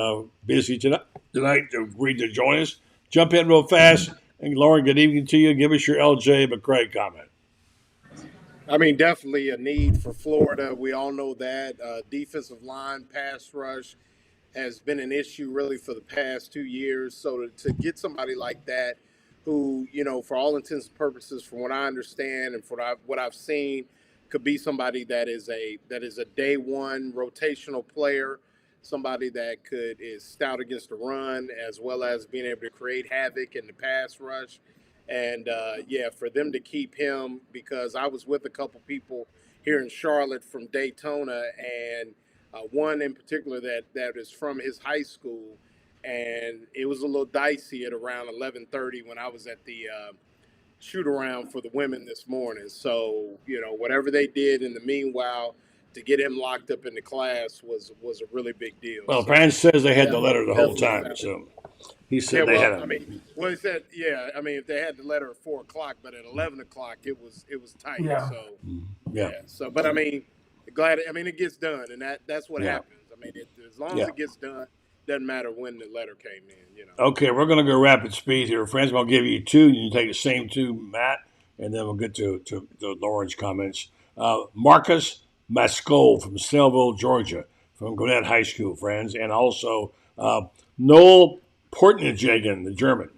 S2: busy tonight to agree to join us. Jump in real fast. And Loren, good evening to you. Give us your LJ McCrae comment.
S11: I mean, definitely a need for Florida. We all know that. Defensive line, pass rush has been an issue really for the past 2 years. So to get somebody like that who, for all intents and purposes, from what I understand and from what I've seen, could be somebody that is a day one rotational player, somebody that is stout against the run as well as being able to create havoc in the pass rush. And, for them to keep him, because I was with a couple people here in Charlotte from Daytona, and one in particular that is from his high school, and it was a little dicey at around 11:30 when I was at the shoot-around for the women this morning. So, whatever they did in the meanwhile to get him locked up in the class was a really big deal.
S2: Well, Franz says they had the letter the whole time, so he said they had it.
S11: He said, if they had the letter at 4 o'clock, but at 11 o'clock it was tight.
S10: Yeah.
S11: So
S2: yeah.
S11: But it gets done, and that's what happens. As long as it gets done, doesn't matter when the letter came in.
S2: Okay, we're going to go rapid speed here. Franz, I'm going to give you 2. You can take the same 2, Matt, and then we'll get to Loren's comments. Marcus Mascol from Snellville, Georgia, from Gwinnett High School, Franz, and also Noel Portnjagen, the German.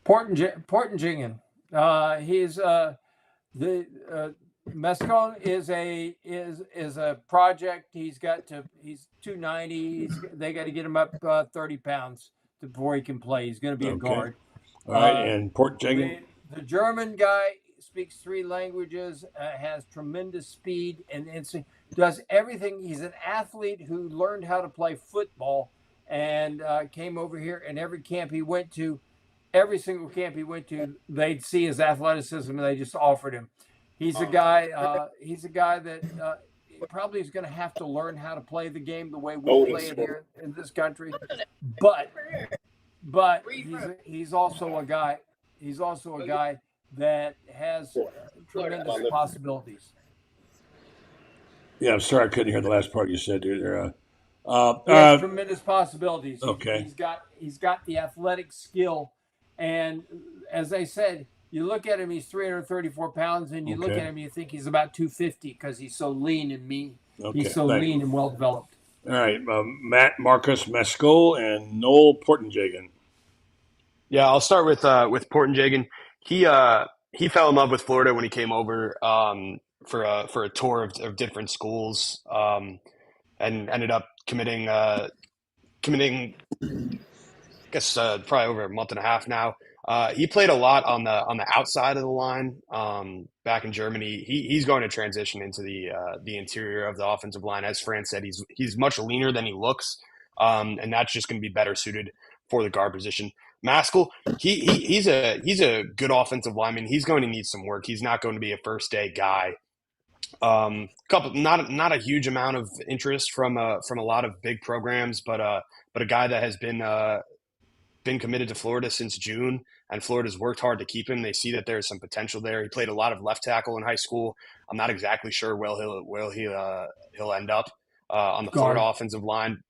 S10: Portnjagen. He's the Mescon is a project. He's 290. They got to get him up 30 pounds before he can play. He's going to be a guard.
S2: All right, and Portnjagen.
S10: The German guy speaks 3 languages, has tremendous speed, and does everything. He's an athlete who learned how to play football and came over here. And every single camp he went to, they'd see his athleticism and they just offered him. He's a guy. He's a guy that probably is going to have to learn how to play the game the way we play it here in this country. But he's also a guy. He's also a guy that has tremendous possibilities.
S2: Yeah, I'm sorry I couldn't hear the last part you said, dude.
S10: He has tremendous possibilities.
S2: Okay.
S10: He's got the athletic skill, and as I said, you look at him, he's 334 pounds, and you look at him, you think he's about 250 because he's so lean and mean.
S2: Okay.
S10: He's so lean and well developed.
S2: All right, Marcus Mascol and Noel Portnjagen.
S8: Yeah, I'll start with Portnjagen. He fell in love with Florida when he came over for a tour of different schools, and ended up committing. I guess probably over a month and a half now. He played a lot on the outside of the line back in Germany. He's going to transition into the interior of the offensive line. As Franz said, he's much leaner than he looks, and that's just going to be better suited for the guard position. Maskell, he's a good offensive lineman. He's going to need some work. He's not going to be a first day guy. Not a huge amount of interest from a lot of big programs, but a guy that has been committed to Florida since June, and Florida's worked hard to keep him. They see that there's some potential there. He played a lot of left tackle in high school. I'm not exactly sure where he'll end up on the Florida offensive line.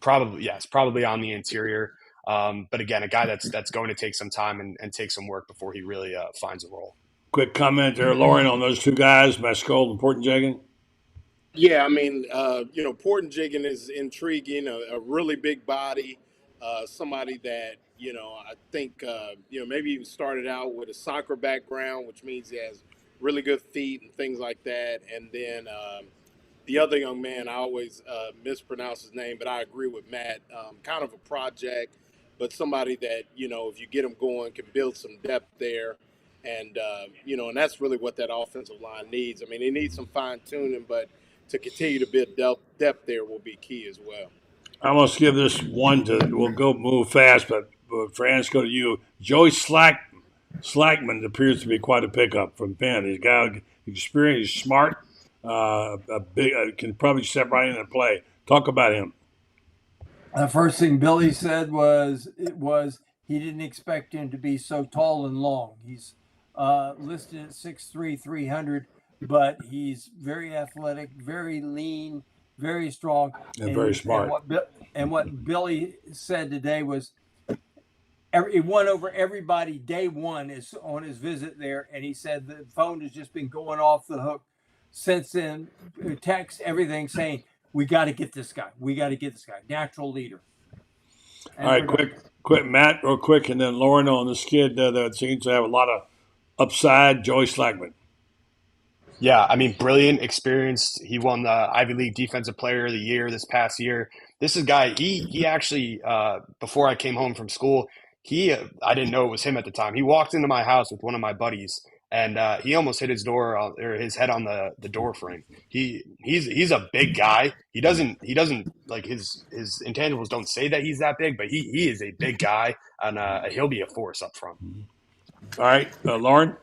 S8: Probably on the interior. But again, a guy that's going to take some time and take some work before he really finds a role.
S2: Quick comment there, Loren, on those two guys, Mascold and Portenjagen.
S11: Yeah, I mean, Portenjagen is intriguing, a really big body, somebody that, I think, maybe even started out with a soccer background, which means he has really good feet and things like that. And then the other young man, I always mispronounce his name, but I agree with Matt, kind of a project, but somebody that, if you get him going, can build some depth there. And, and that's really what that offensive line needs. I mean, it needs some fine tuning, but to continue to build depth there will be key as well.
S2: I'm going to give this one we'll go move fast, but Franz, go to you. Joey Slackman appears to be quite a pickup from Penn. He's got experience, he's smart, can probably step right in and play. Talk about him.
S10: The first thing Billy said was he didn't expect him to be so tall and long. He's listed at 6'3", 300, but he's very athletic, very lean, very strong,
S2: and very smart.
S10: And what Billy said today was he won over everybody day one is on his visit there, and he said the phone has just been going off the hook since then. Text, everything saying, we got to get this guy. We got to get this guy. Natural leader.
S2: And all right, quick, Matt, real quick, and then Loren on this kid that seems to have a lot of upside, Joey Slackman.
S8: Yeah, I mean, brilliant, experienced. He won the Ivy League Defensive Player of the Year this past year. This is a guy, he actually, before I came home from school, I didn't know it was him at the time. He walked into my house with one of my buddies, and he almost hit his head on the door frame. He's a big guy. He doesn't like his intangibles don't say that he's that big, but he is a big guy, and he'll be a force up front.
S2: All right, Loren.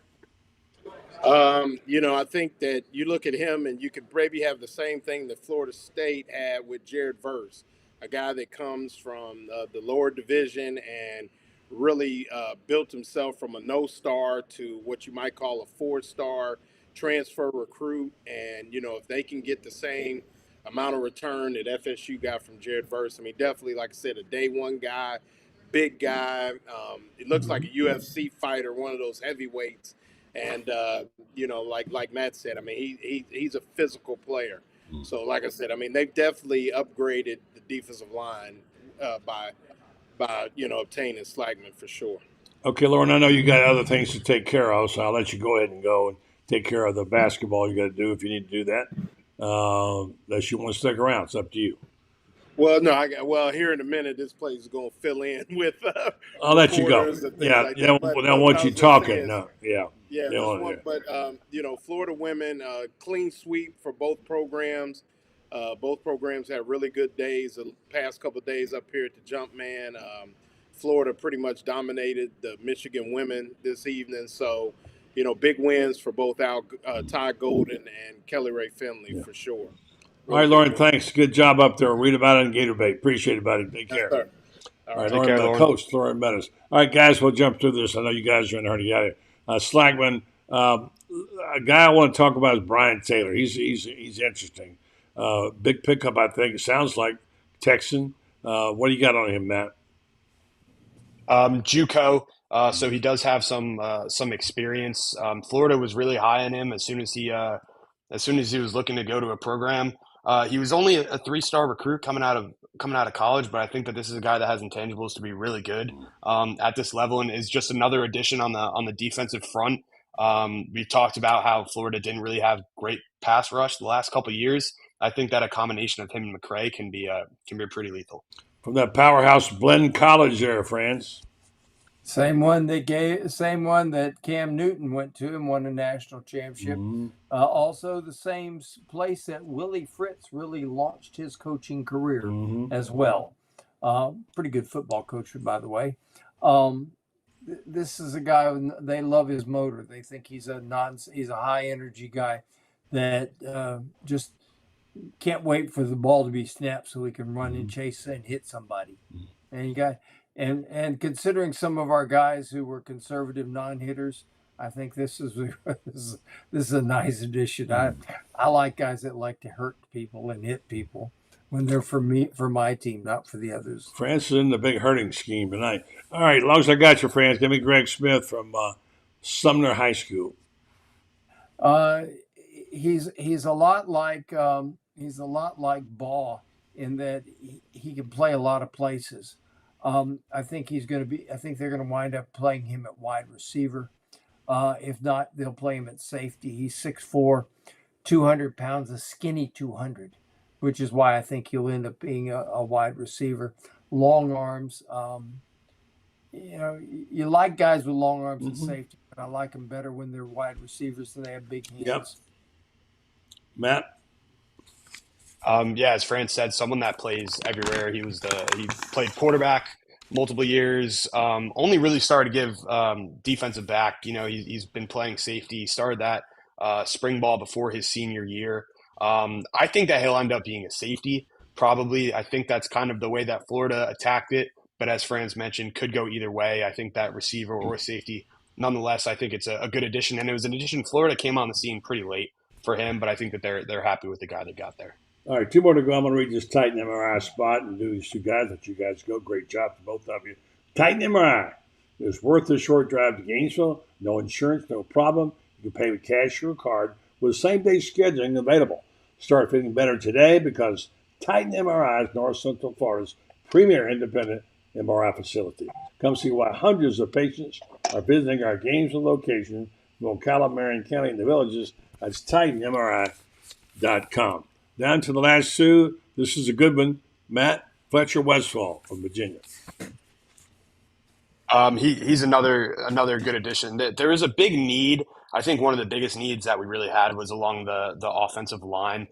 S11: I think that you look at him and you could maybe have the same thing that Florida State had with Jared Verse, a guy that comes from the lower division and really built himself from a no-star to what you might call a 4-star transfer recruit. And, if they can get the same amount of return that FSU got from Jared Verse, I mean, definitely, like I said, a day one guy, big guy. It looks like a UFC fighter, one of those heavyweights. And, like Matt said, I mean, he's a physical player. So, like I said, I mean, they've definitely upgraded the defensive line by obtaining Slackman for sure.
S2: Okay, Loren, I know you got other things to take care of, so I'll let you go ahead and go and take care of the basketball you got to do if you need to do that. Unless you want to stick around, it's up to you.
S11: Well, no, here in a minute, this place is going to fill in with.
S2: I'll let you go. Yeah,
S11: like
S2: yeah. Now, once you talking, no, yeah.
S11: Yeah, but Florida women, clean sweep for both programs. Both programs had really good days. The past couple of days up here at the Jumpman, Florida pretty much dominated the Michigan women this evening. So, big wins for both Ty Golden and Kelly Ray Finley for sure.
S2: All right, Loren, thanks. Good job up there. Read about it on GatorBait. Appreciate it, buddy. Take care.
S11: Yes,
S2: All right, Loren, Coach Loren Meadows. All right, guys, we'll jump through this. I know you guys are in a hurry to get it. Slackman, a guy I want to talk about is Brian Taylor. He's interesting. Big pickup, I think. It sounds like Texan. What do you got on him, Matt?
S8: JUCO. So he does have some experience. Florida was really high on him as soon as he was looking to go to a program. He was only a 3-star recruit coming out of college, but I think that this is a guy that has intangibles to be really good at this level, and is just another addition on the defensive front. We've talked about how Florida didn't really have great pass rush the last couple of years. I think that a combination of him and McCrae can be pretty lethal. From that powerhouse Blinn College there, Franz.
S10: Same one that Cam Newton went to and won a national championship.
S2: Mm-hmm.
S10: Also the same place that Willie Fritz really launched his coaching career as well. Pretty good football coach, by the way. This is a guy, they love his motor. They think he's a high energy guy that just can't wait for the ball to be snapped so he can run and chase and hit somebody. And considering some of our guys who were conservative non-hitters, I think this is a nice addition. I like guys that like to hurt people and hit people when they're for my team, not for the others.
S2: France is in the big hurting scheme tonight. All right, as long as I got you, France, give me Greg Smith from Sumner High School.
S10: He's a lot like Ball in that he can play a lot of places. I think I think they're going to wind up playing him at wide receiver. If not, they'll play him at safety. He's 6'4", 200 pounds, a skinny 200, which is why I think he'll end up being a wide receiver. Long arms. You like guys with long arms at safety, but I like them better when they're wide receivers and they have big hands.
S2: Yep. Matt?
S8: Yeah, as Franz said, someone that plays everywhere. He played quarterback multiple years. Only really started to give defensive back. He's been playing safety. He started that spring ball before his senior year. I think that he'll end up being a safety, probably. I think that's kind of the way that Florida attacked it. But as Franz mentioned, could go either way. I think that receiver or safety. Nonetheless, I think it's a good addition. And it was an addition. Florida came on the scene pretty late for him, but I think that they're happy with the guy they got there.
S2: All right, 2 more to go. I'm going to read this Titan MRI spot and do these 2 guys. Let you guys go. Great job to both of you. Titan MRI. It's worth the short drive to Gainesville. No insurance, no problem. You can pay with cash or card with same-day scheduling available. Start feeling better today because Titan MRI is North Central Florida's premier independent MRI facility. Come see why hundreds of patients are visiting our Gainesville location from Ocala, Marion County, and the villages. That's TitanMRI.com. Down to the last 2. This is a good one. Matt Fletcher Westfall from Virginia.
S8: He's another good addition. There is a big need. I think one of the biggest needs that we really had was along the offensive line.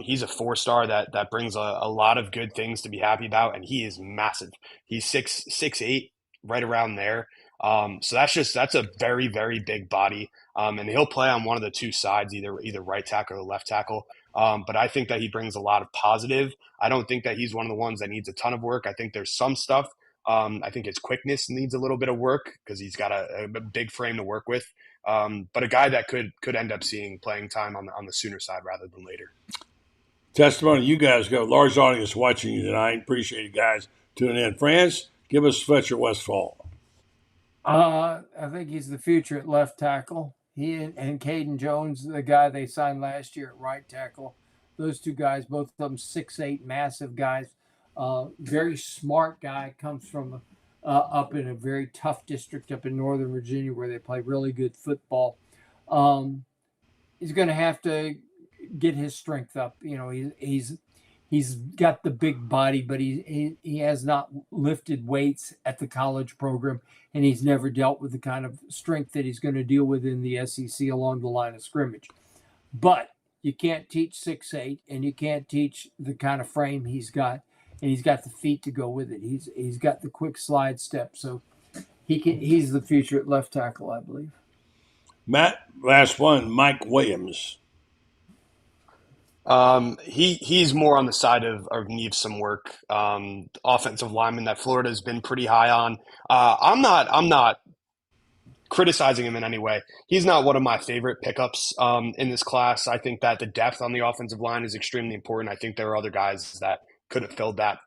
S8: He's a 4-star that brings a lot of good things to be happy about, and he is massive. He's 6'8", right around there. So that's a very, very big body. And he'll play on one of the 2 sides, either right tackle or left tackle. But I think that he brings a lot of positive. I don't think that he's one of the ones that needs a ton of work. I think there's some stuff. I think his quickness needs a little bit of work because he's got a big frame to work with. But a guy that could end up seeing playing time on the Sooner side rather than later.
S2: Testimony, you guys go. Large audience watching you tonight. Appreciate you guys tuning in. Franz, give us Fletcher Westfall.
S10: I think he's the future at left tackle. He and Caden Jones, the guy they signed last year at right tackle. Those 2 guys, both of them 6'8", massive guys. Very smart guy, comes from up in a very tough district up in Northern Virginia where they play really good football. He's going to have to get his strength up. He's got the big body, but he has not lifted weights at the college program, and he's never dealt with the kind of strength that he's going to deal with in the SEC along the line of scrimmage. But you can't teach 6'8", and you can't teach the kind of frame he's got, and he's got the feet to go with it. He's got the quick slide step, so he's the future at left tackle, I believe.
S2: Matt, last one, Mike Williams.
S8: He's more on the side of needs some work. Offensive lineman that Florida has been pretty high on. I'm not criticizing him in any way. He's not one of my favorite pickups in this class. I think that the depth on the offensive line is extremely important. I think there are other guys that could have filled that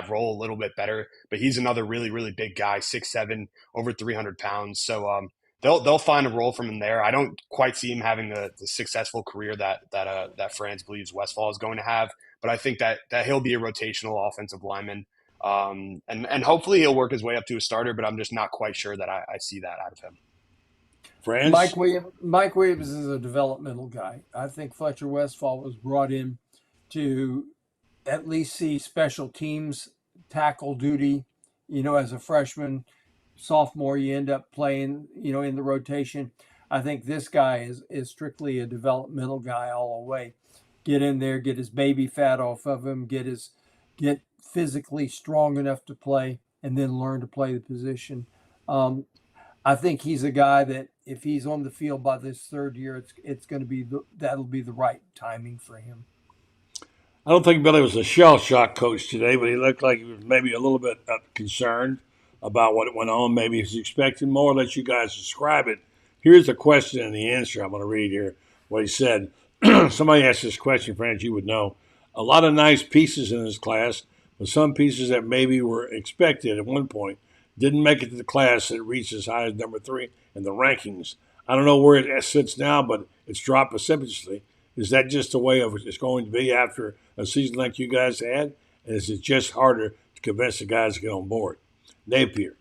S8: role a little bit better, but he's another really, really big guy, 6'7", over 300 pounds. So they'll find a role from him there. I don't quite see him having the successful career that Franz believes Westfall is going to have, but I think that he'll be a rotational offensive lineman. And hopefully he'll work his way up to a starter, but I'm just not quite sure that I see that out of him.
S2: Franz?
S10: Mike Williams is a developmental guy. I think Fletcher Westfall was brought in to at least see special teams tackle duty, as a freshman. Sophomore, you end up playing, in the rotation. I think this guy is strictly a developmental guy all the way. Get in there, get his baby fat off of him, get physically strong enough to play, and then learn to play the position. I think he's a guy that if he's on the field by this 3rd year, it's going to be that'll be the right timing for him.
S2: I don't think Billy was a shell shock coach today, but he looked like he was maybe a little bit concerned about what went on. Maybe he's expecting more. Let you guys describe it. Here's the question and the answer. I'm going to read here what he said. Somebody asked this question, Franz, you would know. A lot of nice pieces in this class, but some pieces that maybe were expected at one point didn't make it to the class that reached as high as number 3 in the rankings. I don't know where it sits now, but it's dropped precipitously. Is that just the way of it's going to be after a season like you guys had? And is it just harder to convince the guys to get on board? Napier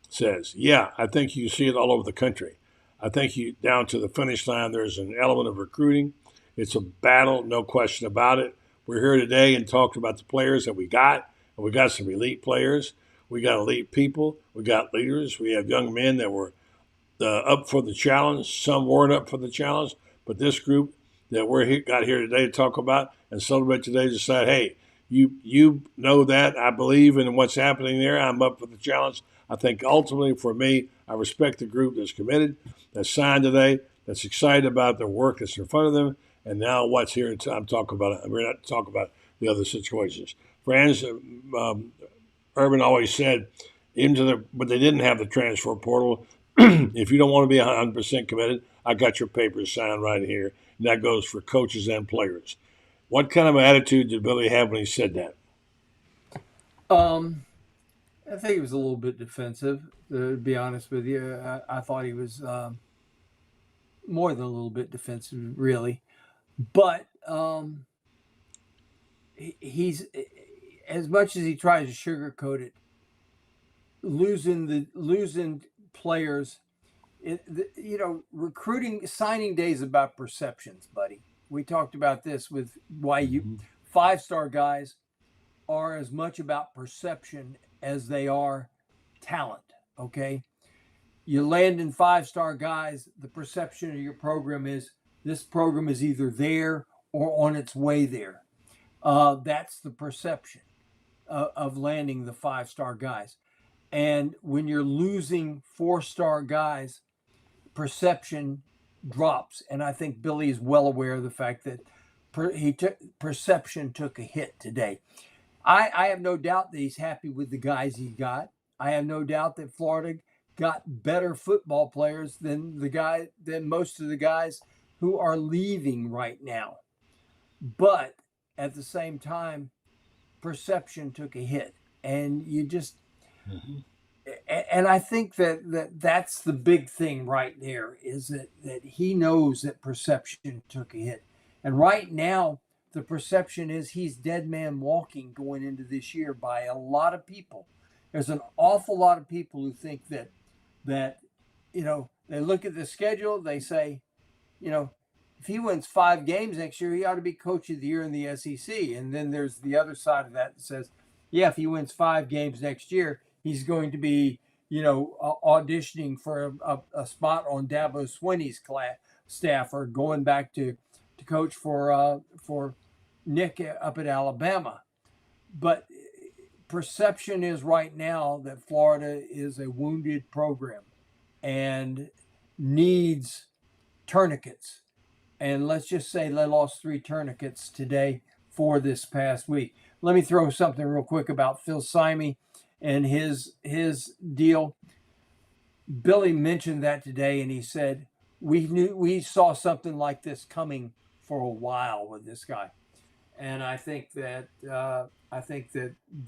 S2: says, yeah, I think you see it all over the country. I think you down to the finish line, there's an element of recruiting. It's a battle, no question about it. We're here today and talked about the players that we got, and we got some elite players. We got elite people. We got leaders. We have young men that were up for the challenge. Some weren't up for the challenge, but this group that got here today to talk about and celebrate today decided, hey, you know that. I believe in what's happening there. I'm up for the challenge. I think ultimately for me, I respect the group that's committed, that's signed today, that's excited about the work that's in front of them, and now what's here. I'm talking about it. We're not talking about the other situations. Franz, Urban always said, but they didn't have the transfer portal. If you don't want to be 100% committed, I got your papers signed right here, and that goes for coaches and players. What kind of attitude did Billy have when he said that?
S10: I think he was a little bit defensive, to be honest with you. I thought he was more than a little bit defensive, really. But he's, as much as he tries to sugarcoat it, losing players, recruiting, signing day is about perceptions, buddy. We talked about this with why you 5-star guys are as much about perception as they are talent. Okay. You land in 5-star guys, the perception of your program is this program is either there or on its way there. That's the perception of landing the 5-star guys. And when you're losing 4-star guys, perception drops. And I think Billy is well aware of the fact that perception took a hit today. I have no doubt that he's happy with the guys he got. I have no doubt that Florida got better football players than most of the guys who are leaving right now. But at the same time, perception took a hit, and you just. And I think that's the big thing right there is that he knows that perception took a hit. And right now, the perception is he's dead man walking going into this year by a lot of people. There's an awful lot of people who think that they look at the schedule, they say, if he wins 5 games next year, he ought to be coach of the year in the SEC. And then there's the other side of that says, yeah, if he wins 5 games next year, he's going to be, auditioning for a spot on Dabo Swinney's staff or going back to coach for Nick up at Alabama. But perception is right now that Florida is a wounded program and needs tourniquets. And let's just say they lost 3 tourniquets today for this past week. Let me throw something real quick about Phil Simey and his deal. Billy mentioned that today, and he said we saw something like this coming for a while with this guy, and I think that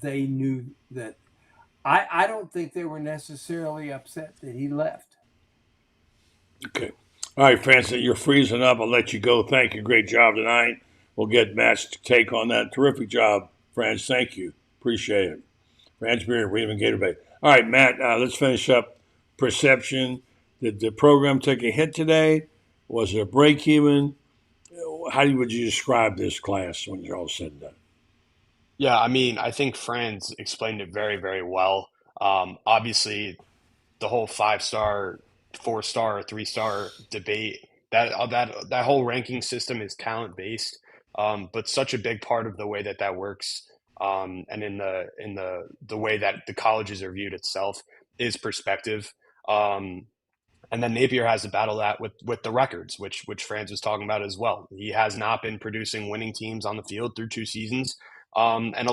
S10: they knew that. I don't think they were necessarily upset that he left.
S2: Okay, all right, Franz, you're freezing up. I'll let you go. Thank you. Great job tonight. We'll get Matt's take on that. Terrific job, Franz. Thank you. Appreciate it. Franz Beer, William and GatorBait. All right, Matt, let's finish up. Perception. Did the program take a hit today? Was it a break even? How would you describe this class when you're all said and done?
S8: Yeah, I think Franz explained it very, very well. Obviously, the whole 5-star, 4-star, or 3-star debate, that whole ranking system is talent based, but such a big part of the way that works. And in the way that the colleges are viewed itself is perspective. And then Napier has to battle that with the records, which Franz was talking about as well. He has not been producing winning teams on the field through 2 seasons. And a lot